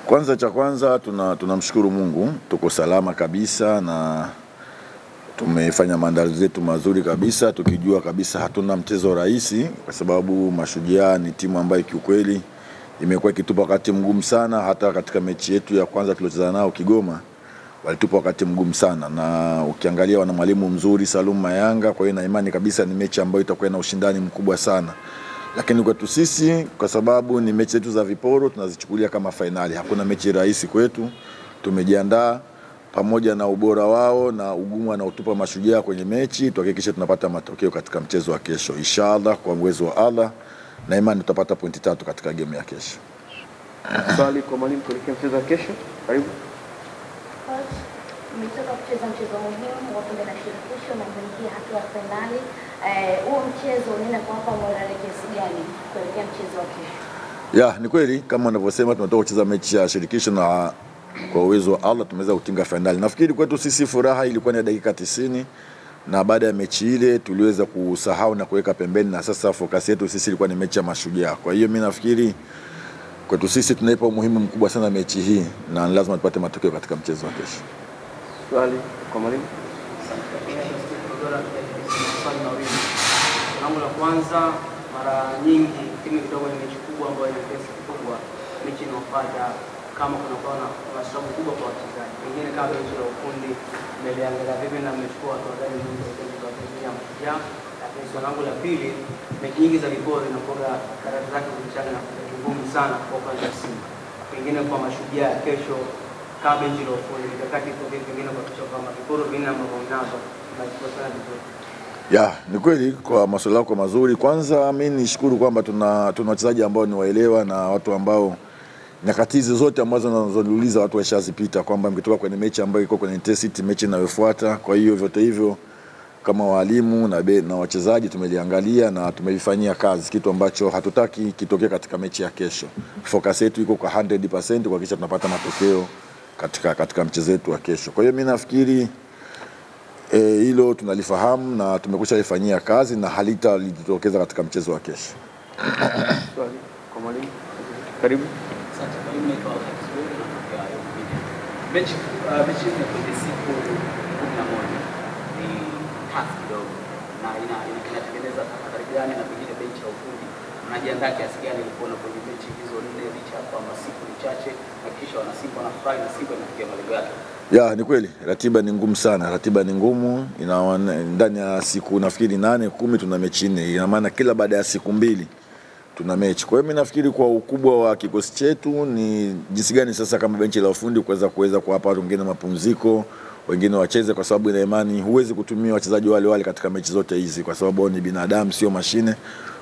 Kwanza cha kwanza tunamshukuru Mungu, tuko salama kabisa na tumefanya maandalizi yetu mazuri kabisa, tukijua kabisa hatuna mchezo rahisi kwa sababu Mashujaa ni timu ambayo kiukweli imekuwa ikitupa wakati mgumu sana. Hata katika mechi yetu ya kwanza tuliocheza nao Kigoma walitupa wakati mgumu sana, na ukiangalia wana mwalimu mzuri Salum Mayanga, kwa hiyo na imani kabisa ni mechi ambayo itakuwa na ushindani mkubwa sana. Lakini kwetu sisi kwa sababu ni mechi zetu za viporo tunazichukulia kama finali. Hakuna mechi rahisi kwetu. Tumejiandaa pamoja na ubora wao na ugumu anaotupa Mashujaa kwenye mechi, tuhakikishe tunapata matokeo katika mchezo wa kesho. Inshallah kwa uwezo wa Allah na imani tutapata pointi 3 katika game ya kesho. Swali kwa mwalimu kuelekea mchezo wa kesho. Karibu. Mtaka kucheza mchezo muhimu wa kombe la shirikisho na kuingia hatua ya finali. Huo mchezo unaenda kuwapa morale kiasi gani kuelekea mchezo wa kesho? Ni kweli kama wanavyosema tunatoka kucheza mechi ya shirikisho na kwa uwezo wa Allah tumeweza kutinga finali. Nafikiri kwetu sisi furaha ilikuwa ni dakika 90 na baada ya mechi ile tuliweza kusahau na kuweka pembeni, na sasa focus yetu sisi ilikuwa ni mechi ya Mashujaa. Kwa hiyo mimi nafikiri kwetu sisi tunaipa umuhimu mkubwa sana mechi hii na lazima tupate matokeo katika mchezo wa kesho. Swali kwa mwalimu. Jambo la kwanza, mara nyingi timu kidogo ni mechi kubwa ambayo ina pesa kubwa, mechi inayofuata kama kunakuwa na sababu kubwa kwa wachezaji. Pengine kama benchi la ufundi mmeliangalia vipi na mmechukua hatua gani nzuri kwa kuzuia Mashujaa? Lakini swali langu la pili, mechi nyingi za viporo zinakuwa karata zake zikichana na ngumu sana kwa upande wa Simba. Pengine kwa Mashujaa kesho kama benchi la ufundi mikakati iko vipi pengine kwa kuchukua kama viporo vingi ambavyo mnazo na kufuatana vizuri? Ni kweli kwa masuala yako mazuri. Kwanza mimi nishukuru kwamba tuna wachezaji ambao ni waelewa na watu ambao nyakati zote ambazo nazouliza watu washazipita, kwamba mkitoka kwenye mechi ambayo iko kwenye intensity mechi inayofuata. Kwa hiyo vyote hivyo kama walimu na wachezaji tumeliangalia na tumevifanyia kazi, kitu ambacho hatutaki kitokee katika mechi ya kesho. Focus yetu iko kwa 100% kuhakikisha tunapata matokeo katika mchezo wetu wa kesho. Kwa hiyo mimi nafikiri hilo tunalifahamu na tumekwisha lifanyia kazi na halitalitokeza katika mchezo wa kesho. Swali kwa mwalimu. Karibu. Asante mwalimu, naitwa Alexander na kutoka mechi ya siku 11 ni task kidogo na inatengeneza tahadhari gani na pengine benchi la ufundi mnajiandaa kiasi gani kuona kwenye mechi hizo 4 licha kwamba siku ni chache na kisha wana Simba na Fly na Simba inafikia malengo yake? Ni kweli ratiba ni ngumu sana, ratiba ni ngumu. Ndani ya siku nafikiri 8 10 tuna mechi 4, ina maana kila baada ya siku 2 tuna mechi. Kwa hiyo mimi nafikiri kwa ukubwa wa kikosi chetu ni jinsi gani sasa kama benchi la ufundi kuweza kuwapa wengine mapumziko, wengine wacheze, kwa sababu ina imani huwezi kutumia wachezaji wale katika mechi zote hizi kwa sababu ni binadamu sio mashine.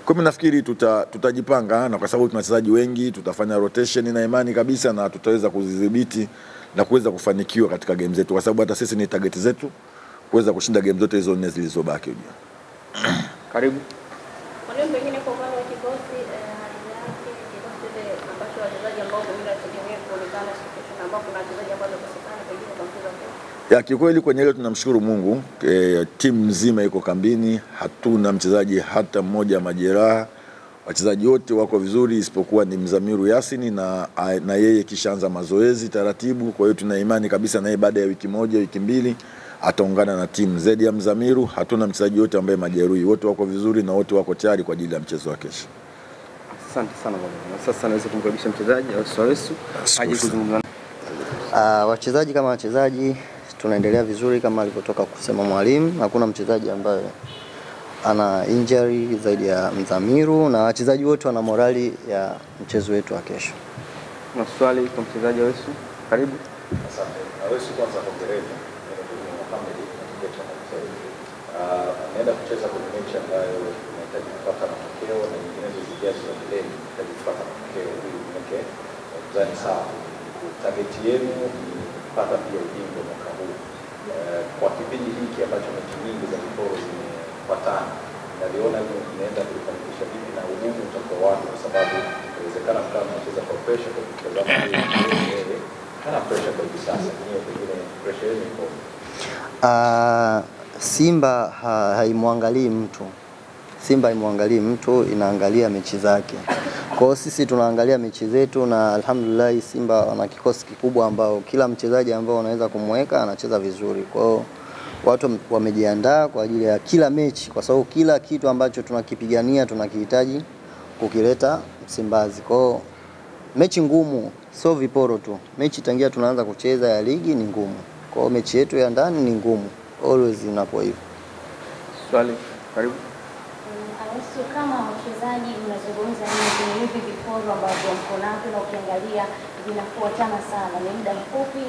Kwa mimi nafikiri tutajipanga na kwa sababu tuna wachezaji wengi tutafanya rotation na imani kabisa na tutaweza kuzidhibiti na kuweza kufanikiwa katika game zetu, kwa sababu hata sisi ni target zetu kuweza kushinda game zote hizo 4 zilizobaki. Karibu. Mwalimu, pengine kwa upande wa kikosi hali yake kikosi ile ambacho wachezaji ambao wengine wategemea kuonekana situation ambao kuna wachezaji ambao wamekosekana pengine kwa mchezo wa kesho? Kikweli kwenye hilo tunamshukuru Mungu. Timu nzima iko kambini, hatuna mchezaji hata mmoja majeraha. Wachezaji wote wako vizuri isipokuwa ni Mzamiru Yasini na yeye kishaanza mazoezi taratibu. Kwa hiyo tuna imani kabisa na yeye baada ya wiki 1 wiki 2 ataungana na timu. Zaidi ya Mzamiru hatuna mchezaji yote ambaye majeruhi, wote wako vizuri na wote wako tayari kwa ajili ya mchezo wa kesho. Asante sana bwana. Sasa naweza kumkaribisha mchezaji Awesu aje kuzungumza. Wachezaji kama wachezaji tunaendelea vizuri kama alivyotoka kusema mwalimu. Hakuna mchezaji ambaye ana injury zaidi ya Mzamiru na wachezaji wote wana morali ya mchezo wetu wa kesho. Na swali kwa mchezaji Awesu. Karibu. Asante. Awesu, kwanza hongereni. Naenda kucheza kwenye mechi ambayo inahitaji kupata matokeo na nyingine zijazo za mbeleni inahitaji kupata matokeo ili mweke mzani sawa. Target yenu ni kupata pia ubingwa mwaka huu. Kwa kipindi hiki ambacho mechi nyingi za viporo zimefuatana, naliona hilo inaenda kufanikisha vipi na ugumu utakuwa wapi, kwa sababu inawezekana kama mnacheza kwa pressure kwa kutazama ile kana pressure kwa hivi sasa, ni pengine pressure yenu iko Simba haimwangalii mtu. Simba imwangalie mtu, inaangalia mechi zake. Kwa hiyo sisi tunaangalia mechi zetu na alhamdulillah Simba wana kikosi kikubwa ambao kila mchezaji ambao unaweza kumweka anacheza vizuri. Kwa hiyo watu wamejiandaa kwa ajili ya kila mechi kwa sababu kila kitu ambacho tunakipigania tunakihitaji kukileta Msimbazi. Kwa hiyo mechi ngumu, sio viporo tu. Mechi tangia tunaanza kucheza ya ligi ni ngumu. Kwa hiyo mechi yetu ya ndani ni ngumu. Always inapo hivyo. Swali, karibu. Awesu, kama wachezaji mnazungumza ni vipi viporo ambavyo mko navyo na ukiangalia vinafuatana sana, ni muda mfupi,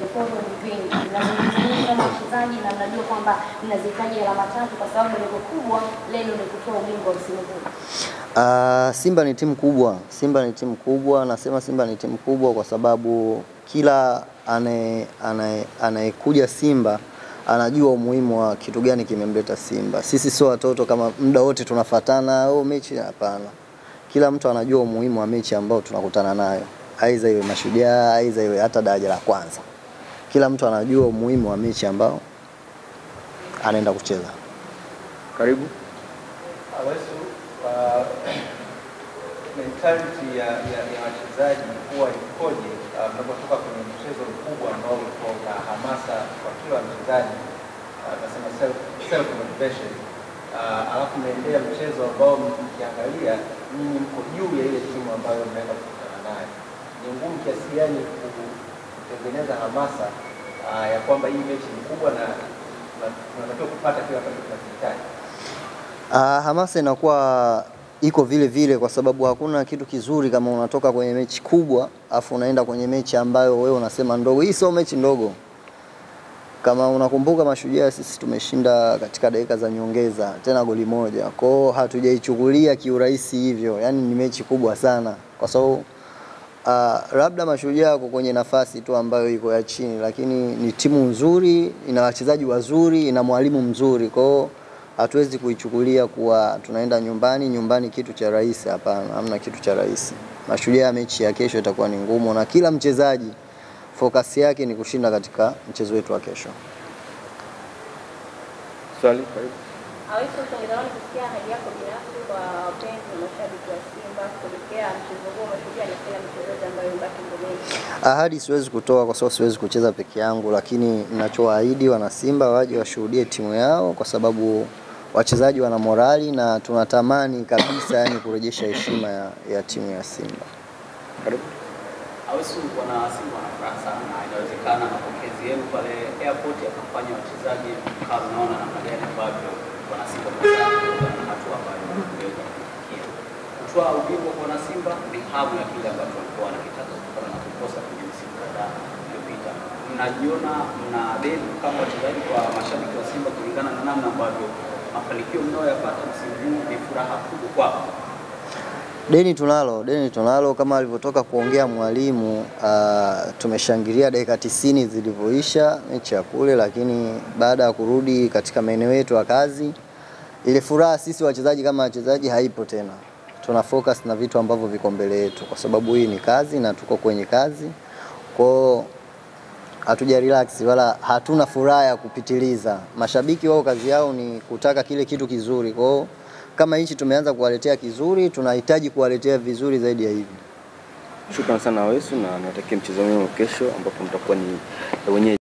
viporo ni vingi. Mnazungumza kama wachezaji na mnajua kwamba mnazihitaji alama 3 kwa sababu lengo kubwa leo ni kutoa ubingwa msimu huu. Simba ni timu kubwa. Simba ni timu kubwa. Nasema Simba ni timu kubwa kwa sababu kila anayekuja Simba anajua umuhimu wa kitu gani kimemleta Simba. Sisi sio watoto kama muda wote tunafuatana mechi, hapana. Kila mtu anajua umuhimu wa mechi ambao tunakutana nayo. Aidha iwe Mashujaa, aidha iwe hata daraja la kwanza. Kila mtu anajua umuhimu wa mechi ambao anaenda kucheza. Karibu. Awesu, mentality ya wachezaji huwa ikoje mnapotoka kwenye mchezo mkubwa ambao uko na hamasa kwa kila mchezaji, nasema self motivation, alafu mnaendea mchezo ambao mkiangalia nyinyi mko juu ya ile timu ambayo mnaenda kukutana nayo, ni ngumu kiasi gani kutengeneza hamasa ya kwamba hii mechi ni kubwa na tunatakiwa kupata kile ambacho tunakihitaji? Hamasa inakuwa iko vile vile kwa sababu hakuna kitu kizuri kama unatoka kwenye mechi kubwa afu unaenda kwenye mechi ambayo wewe unasema ndogo. Hii sio mechi ndogo. Kama unakumbuka Mashujaa sisi tumeshinda katika dakika za nyongeza tena goli moja. Kwa hiyo hatujaichukulia kiurahisi hivyo. Yaani ni mechi kubwa sana kwa sababu labda Mashujaa kwa kwenye nafasi tu ambayo iko ya chini, lakini ni timu nzuri, ina wachezaji wazuri, ina mwalimu mzuri. Kwa hiyo hatuwezi kuichukulia kuwa tunaenda nyumbani kitu cha rahisi. Hapana, hamna kitu cha rahisi. Mashujaa mechi ya kesho itakuwa ni ngumu na kila mchezaji focus yake ni kushinda katika mchezo wetu wa kesho. Swali, karibu. Awesu, tungetamani kusikia hali yako binafsi kwa wapenzi na mashabiki wa Simba kuelekea mchezo huo Mashujaa na kila mchezaji ambaye mbaki mbeleni. Ahadi siwezi kutoa kwa sababu siwezi kucheza peke yangu, lakini ninachoahidi wana Simba waje washuhudie timu yao kwa sababu wachezaji wana morali na tunatamani kabisa yani kurejesha heshima ya timu ya Simba. Karibu. Awesu, wana Simba wana furaha sana na inawezekana mapokezi yenu pale airport yakafanya wachezaji kama naona namna gani ambavyo wana Simba na hatua ambayo wameweza kufikia. Kutoa ubingwa kwa wana Simba ni hamu ya kile ambacho walikuwa wanakitaka kutokana na kukosa kwenye msimu kadhaa iliyopita. Mnajiona mna deni kama wachezaji kwa mashabiki wa Simba kulingana na namna ambavyo mafanikio mnayoyapata msimu huu ni furaha kubwa kwao? Deni tunalo kama alivyotoka kuongea mwalimu. Tumeshangilia dakika 90 zilivyoisha mechi ya kule, lakini baada ya kurudi katika maeneo yetu ya kazi ile furaha sisi wachezaji kama wachezaji haipo tena. Tuna focus na vitu ambavyo viko mbele yetu kwa sababu hii ni kazi na tuko kwenye kazi. Kwa hatuja relax wala hatuna furaha ya kupitiliza. Mashabiki wao kazi yao ni kutaka kile kitu kizuri. Kwa kama hichi tumeanza kuwaletea kizuri, tunahitaji kuwaletea vizuri zaidi ya hivi. Shukrani sana Awesu na niwatakie mchezo mwema kesho ambapo mtakuwa ni wenyeji.